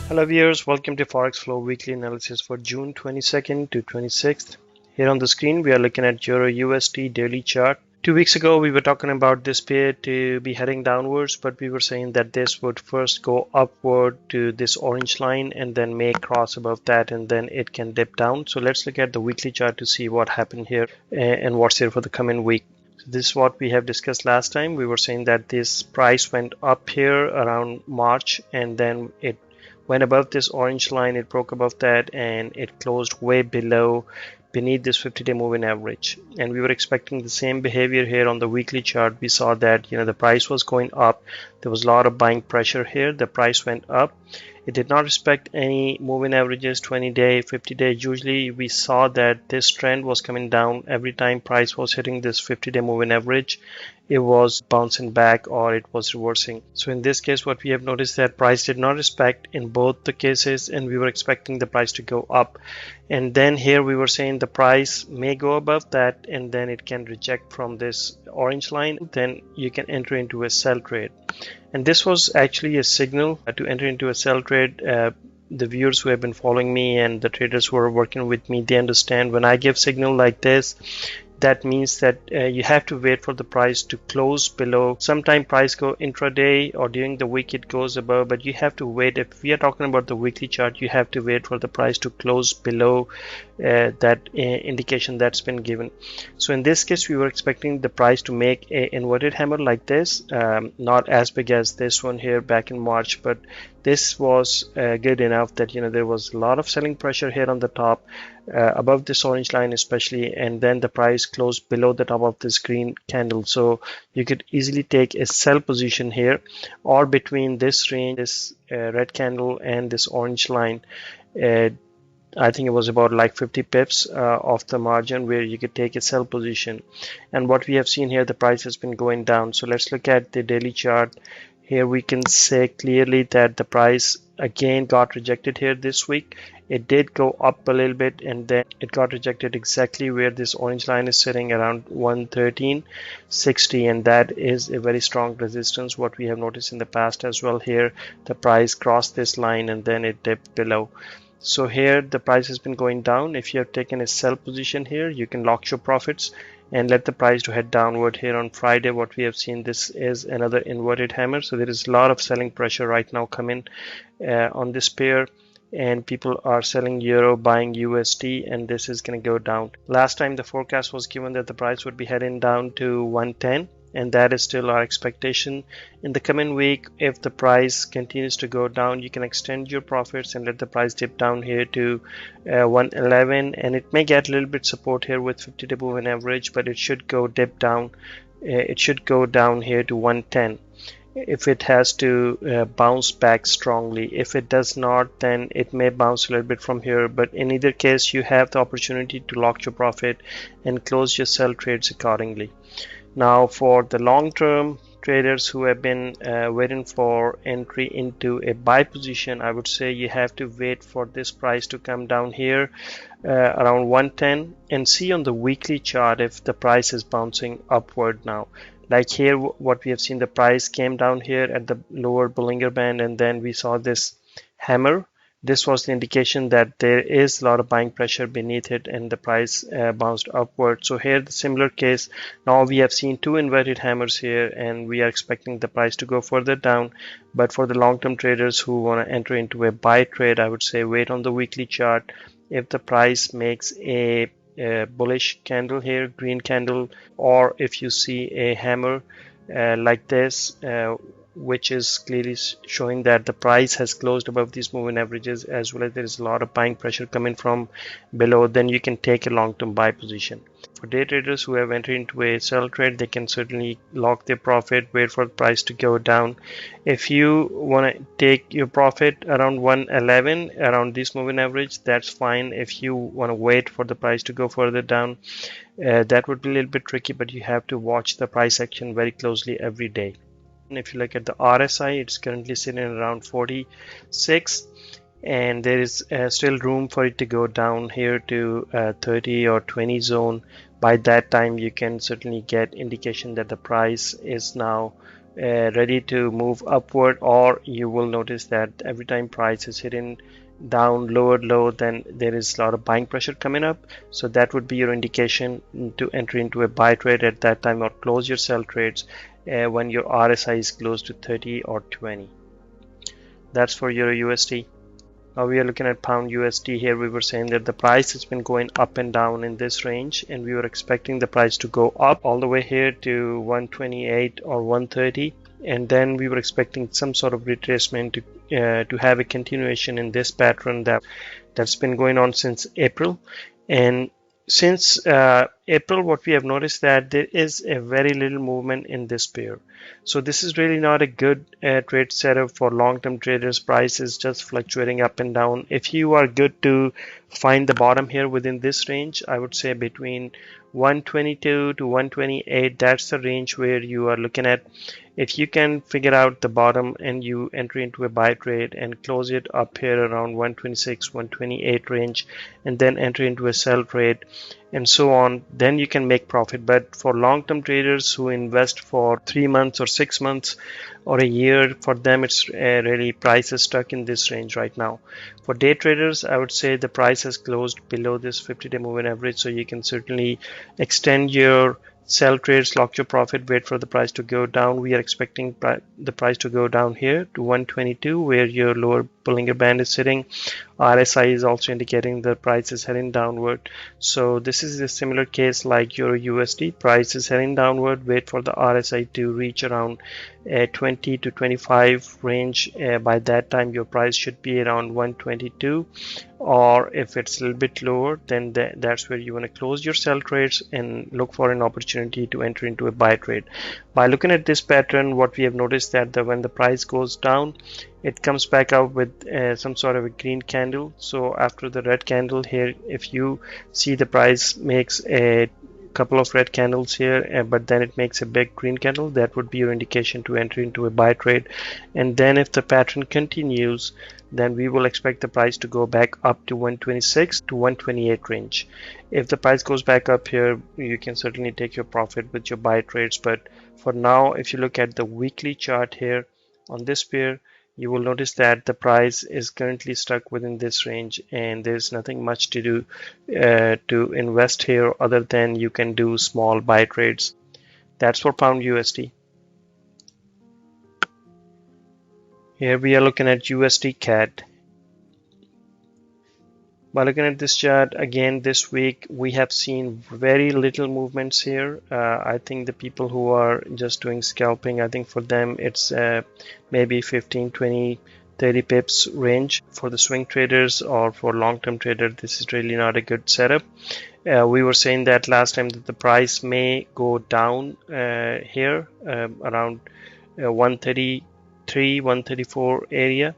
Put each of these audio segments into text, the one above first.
Hello viewers, welcome to Forex Flow weekly analysis for June 22nd to 26th. Here on the screen we are looking at Euro USD daily chart. 2 weeks ago we were talking about this pair to be heading downwards, but we were saying that this would first go upward to this orange line and then may cross above that and then it can dip down. So let's look at the weekly chart to see what happened here and what's here for the coming week. This is what we have discussed last time. We were saying that this price went up here around March and then it went above this orange line, it broke above that and it closed way beneath this 50-day moving average, and we were expecting the same behavior here on the weekly chart. We saw that the price was going up, there was a lot of buying pressure here, the price went up, it did not respect any moving averages, 20-day, 50-day. Usually we saw that this trend was coming down every time price was hitting this 50-day moving average, it was bouncing back or it was reversing. So in this case what we have noticed that price did not respect in both the cases and we were expecting the price to go up, and then here we were saying the price may go above that and then it can reject from this orange line, then you can enter into a sell trade. And this was actually a signal to enter into a sell trade. The viewers who have been following me and the traders who are working with me, they understand when I give signal like this, that means that you have to wait for the price to close below. Sometime price go intraday or during the week it goes above, but you have to wait. If we are talking about the weekly chart, you have to wait for the price to close below that indication that's been given. So in this case we were expecting the price to make a inverted hammer like this, not as big as this one here back in March, but this was good enough that there was a lot of selling pressure here on the top, above this orange line especially, and then the price closed below the top of this green candle. So you could easily take a sell position here or between this range, this red candle and this orange line. I think it was about like 50 pips off the margin where you could take a sell position. And what we have seen here, the price has been going down. So let's look at the daily chart. Here we can say clearly that the price again got rejected here this week. It did go up a little bit and then it got rejected exactly where this orange line is sitting, around 113.60, and that is a very strong resistance. What we have noticed in the past as well, here the price crossed this line and then it dipped below. So here the price has been going down. If you have taken a sell position here, you can lock your profits and let the price to head downward. Here on Friday what we have seen, this is another inverted hammer, so there is a lot of selling pressure right now coming on this pair, and people are selling euro, buying USD, and this is going to go down. Last time the forecast was given that the price would be heading down to 110, and that is still our expectation. In the coming week, if the price continues to go down, you can extend your profits and let the price dip down here to 111, and it may get a little bit support here with 50-day moving average, but it should go dip down. It should go down here to 110 if it has to bounce back strongly. If it does not, then it may bounce a little bit from here, but in either case you have the opportunity to lock your profit and close your sell trades accordingly. Now for the long-term traders who have been waiting for entry into a buy position, I would say you have to wait for this price to come down here around 110 and see on the weekly chart if the price is bouncing upward now. Like here what we have seen, the price came down here at the lower Bollinger Band and then we saw this hammer. This was the indication that there is a lot of buying pressure beneath it and the price bounced upward. So here the similar case, now we have seen two inverted hammers here and we are expecting the price to go further down. But for the long-term traders who want to enter into a buy trade, I would say wait on the weekly chart. If the price makes a bullish candle here, green candle, or if you see a hammer like this, which is clearly showing that the price has closed above these moving averages, as well as there is a lot of buying pressure coming from below, then you can take a long-term buy position. For day traders who have entered into a sell trade, they can certainly lock their profit, wait for the price to go down. If you want to take your profit around 111, around this moving average, that's fine. If you want to wait for the price to go further down, that would be a little bit tricky, but you have to watch the price action very closely every day. If you look at the RSI, it's currently sitting around 46 and there is still room for it to go down here to 30 or 20 zone. By that time you can certainly get indication that the price is now ready to move upward, or you will notice that every time price is hitting down lower low, then there is a lot of buying pressure coming up. So that would be your indication to enter into a buy trade at that time, or close your sell trades when your RSI is close to 30 or 20. That's for Euro USD. Now we are looking at pound USD. Here we were saying that the price has been going up and down in this range, and we were expecting the price to go up all the way here to 128 or 130, and then we were expecting some sort of retracement to have a continuation in this pattern that's been going on since April. And since April, what we have noticed that there is a very little movement in this pair. So this is really not a good trade setup for long-term traders. Price is just fluctuating up and down. If you are good to find the bottom here within this range, I would say between 122 to 128, that's the range where you are looking at. If you can figure out the bottom and you enter into a buy trade and close it up here around 126, 128 range, and then enter into a sell trade and so on, then you can make profit. But for long-term traders who invest for 3 months or 6 months or a year, for them it's really price is stuck in this range right now. For day traders, I would say the price has closed below this 50-day moving average, so you can certainly extend your sell trades, lock your profit, wait for the price to go down. We are expecting the price to go down here to 122, where your lower Bollinger Band is sitting. RSI is also indicating the price is heading downward. So this is a similar case like Euro USD. Price is heading downward. Wait for the RSI to reach around 20 to 25 range. By that time, your price should be around 122. Or if it's a little bit lower, then that's where you want to close your sell trades and look for an opportunity to enter into a buy trade. By looking at this pattern, what we have noticed that when the price goes down, it comes back out with some sort of a green candle. So after the red candle here, if you see the price makes a couple of red candles here, but then it makes a big green candle, that would be your indication to enter into a buy trade. And then if the pattern continues, then we will expect the price to go back up to 126 to 128 range. If the price goes back up here, you can certainly take your profit with your buy trades. But for now, if you look at the weekly chart here on this pair, you will notice that the price is currently stuck within this range, and there's nothing much to do to invest here other than you can do small buy trades. That's for pound USD. Here we are looking at USDCAD. By looking at this chart again this week, we have seen very little movements here. I think the people who are just doing scalping, I think for them it's maybe 15, 20, 30 pips range. For the swing traders or for long-term trader, this is really not a good setup. We were saying that last time that the price may go down here around 133, 134 area.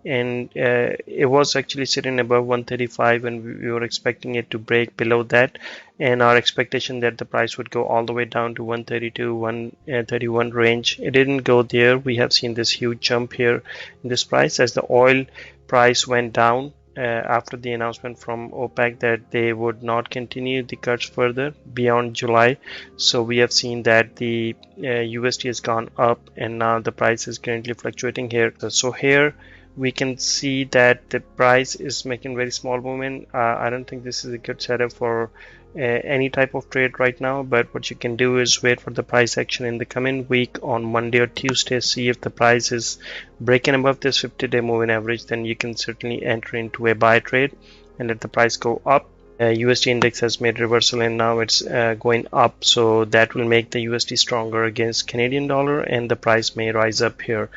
And it was actually sitting above 135, and we were expecting it to break below that, and our expectation that the price would go all the way down to 132, 131 range. It didn't go there. We have seen this huge jump here in this price as the oil price went down after the announcement from OPEC that they would not continue the cuts further beyond July. So we have seen that the USD has gone up, and now the price is currently fluctuating here. So here we can see that the price is making very small movement. I don't think this is a good setup for any type of trade right now, but what you can do is wait for the price action in the coming week on Monday or Tuesday. See if the price is breaking above this 50-day moving average, then you can certainly enter into a buy trade and let the price go up. USD index has made reversal, and now it's going up, so that will make the USD stronger against Canadian dollar, and the price may rise up here.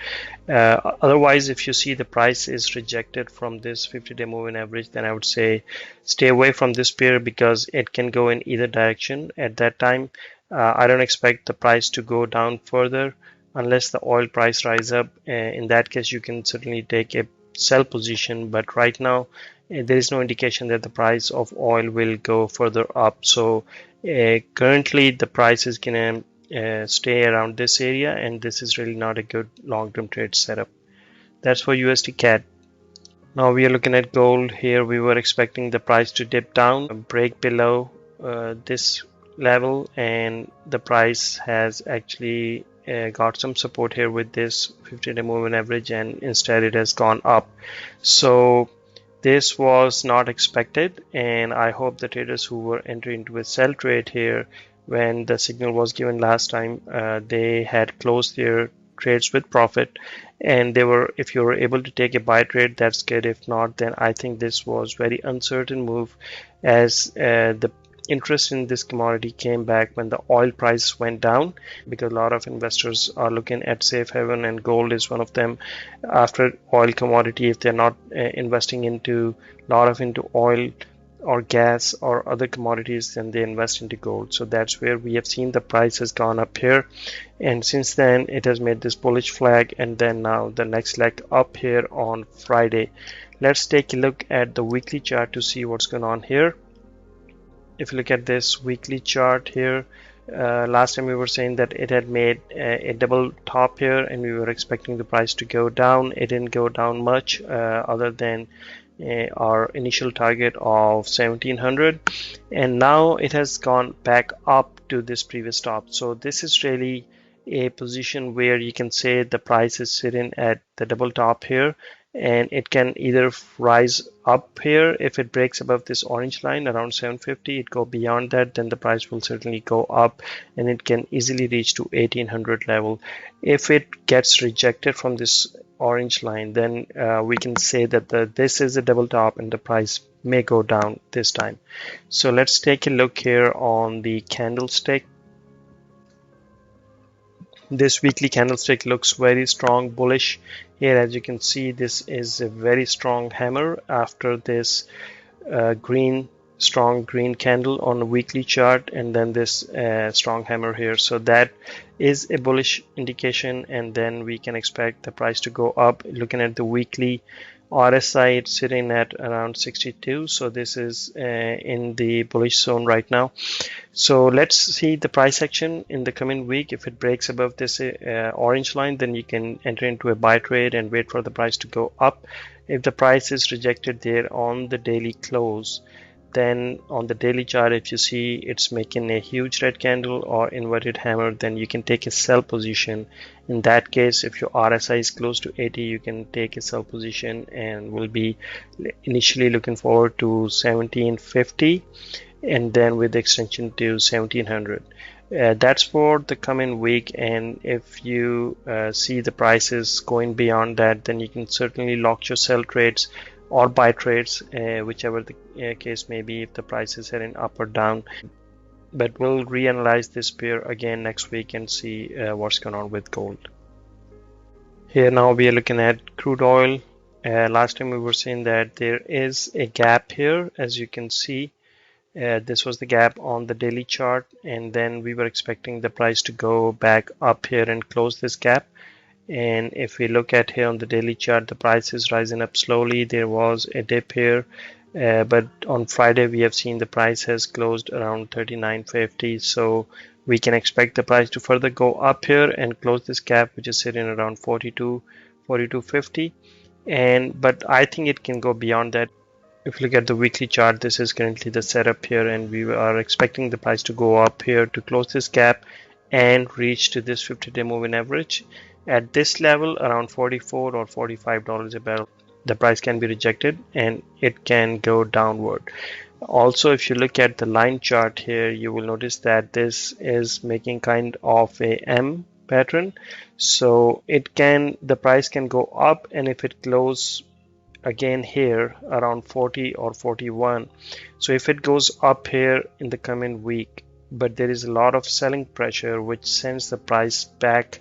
Otherwise, if you see the price is rejected from this 50-day moving average, then I would say stay away from this pair because it can go in either direction. At that time, I don't expect the price to go down further unless the oil price rise up. In that case, you can certainly take a sell position, but right now there is no indication that the price of oil will go further up. So currently the price is gonna stay around this area, and this is really not a good long-term trade setup. That's for USDCAD. Now we are looking at gold. Here we were expecting the price to dip down, break below this level, and the price has actually got some support here with this 50-day moving average, and instead it has gone up. So this was not expected, and I hope the traders who were entering into a sell trade here when the signal was given last time, they had closed their trades with profit, and they were, if you were able to take a buy trade, that's good. If not, then I think this was very uncertain move, as the interest in this commodity came back when the oil price went down, because a lot of investors are looking at safe haven, and gold is one of them. After oil commodity, if they're not investing into into oil or gas or other commodities, then they invest into gold. So that's where we have seen the price has gone up here, and since then it has made this bullish flag, and then now the next leg up here on Friday. Let's take a look at the weekly chart to see what's going on here. If you look at this weekly chart here, last time we were saying that it had made a double top here, and we were expecting the price to go down. It didn't go down much, other than our initial target of 1700, and now it has gone back up to this previous top. So this is really a position where you can say the price is sitting at the double top here, and it can either rise up here. If it breaks above this orange line around 750, it go beyond that, then the price will certainly go up, and it can easily reach to 1800 level. If it gets rejected from this orange line, then we can say that this is a double top, and the price may go down this time. So let's take a look here on the candlestick. This weekly candlestick looks very strong, bullish here. As you can see, this is a very strong hammer after this strong green candle on a weekly chart, and then this strong hammer here. So that is a bullish indication, and then we can expect the price to go up. Looking at the weekly RSI, it's sitting at around 62, so this is in the bullish zone right now. So let's see the price action in the coming week. If it breaks above this orange line, then you can enter into a buy trade and wait for the price to go up. If the price is rejected there on the daily close, then on the daily chart, if you see it's making a huge red candle or inverted hammer, then you can take a sell position. In that case, if your RSI is close to 80, you can take a sell position, and will be initially looking forward to 1750, and then with the extension to 1700. That's for the coming week, and if you see the prices going beyond that, then you can certainly lock your sell trades or buy trades, whichever the case may be, if the price is heading up or down. But we'll reanalyze this pair again next week and see what's going on with gold. Here now we are looking at crude oil. Last time we were saying that there is a gap here. As you can see, this was the gap on the daily chart, and then we were expecting the price to go back up here and close this gap. And if we look at here on the daily chart, the price is rising up slowly. There was a dip here, but on Friday we have seen the price has closed around 39.50, so we can expect the price to further go up here and close this gap, which is sitting around 42.50. But I think it can go beyond that. If you look at the weekly chart, this is currently the setup here, and we are expecting the price to go up here to close this gap and reach to this 50-day moving average. At this level, around $44 or $45 a barrel, the price can be rejected and it can go downward. Also, if you look at the line chart here, you will notice that this is making kind of a M pattern. So the price can go up, and if it closes again here around 40 or 41, so if it goes up here in the coming week, but there is a lot of selling pressure which sends the price back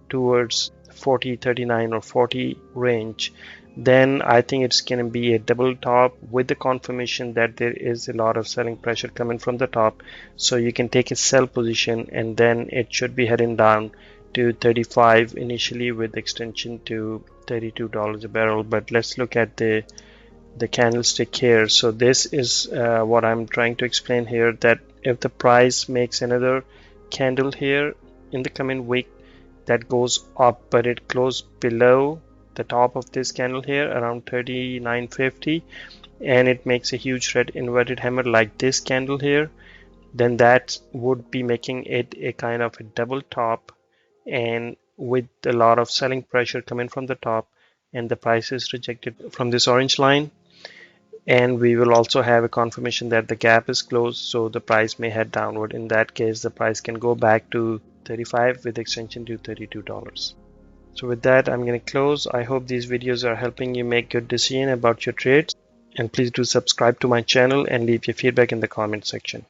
towards 40, 39 or 40 range, then I think it's going to be a double top with the confirmation that there is a lot of selling pressure coming from the top. So you can take a sell position, and then it should be heading down to 35 initially with extension to $32 a barrel. But let's look at the candlestick here. So this is what I'm trying to explain here, that if the price makes another candle here in the coming week that goes up, but it closed below the top of this candle here around 39.50, and it makes a huge red inverted hammer like this candle here, then that would be making it a kind of a double top, and with a lot of selling pressure coming from the top, and the price is rejected from this orange line, and we will also have a confirmation that the gap is closed, so the price may head downward. In that case, the price can go back to 35 with extension to $32. So with that, I'm going to close. I hope these videos are helping you make good decision about your trades, and please do subscribe to my channel and leave your feedback in the comment section.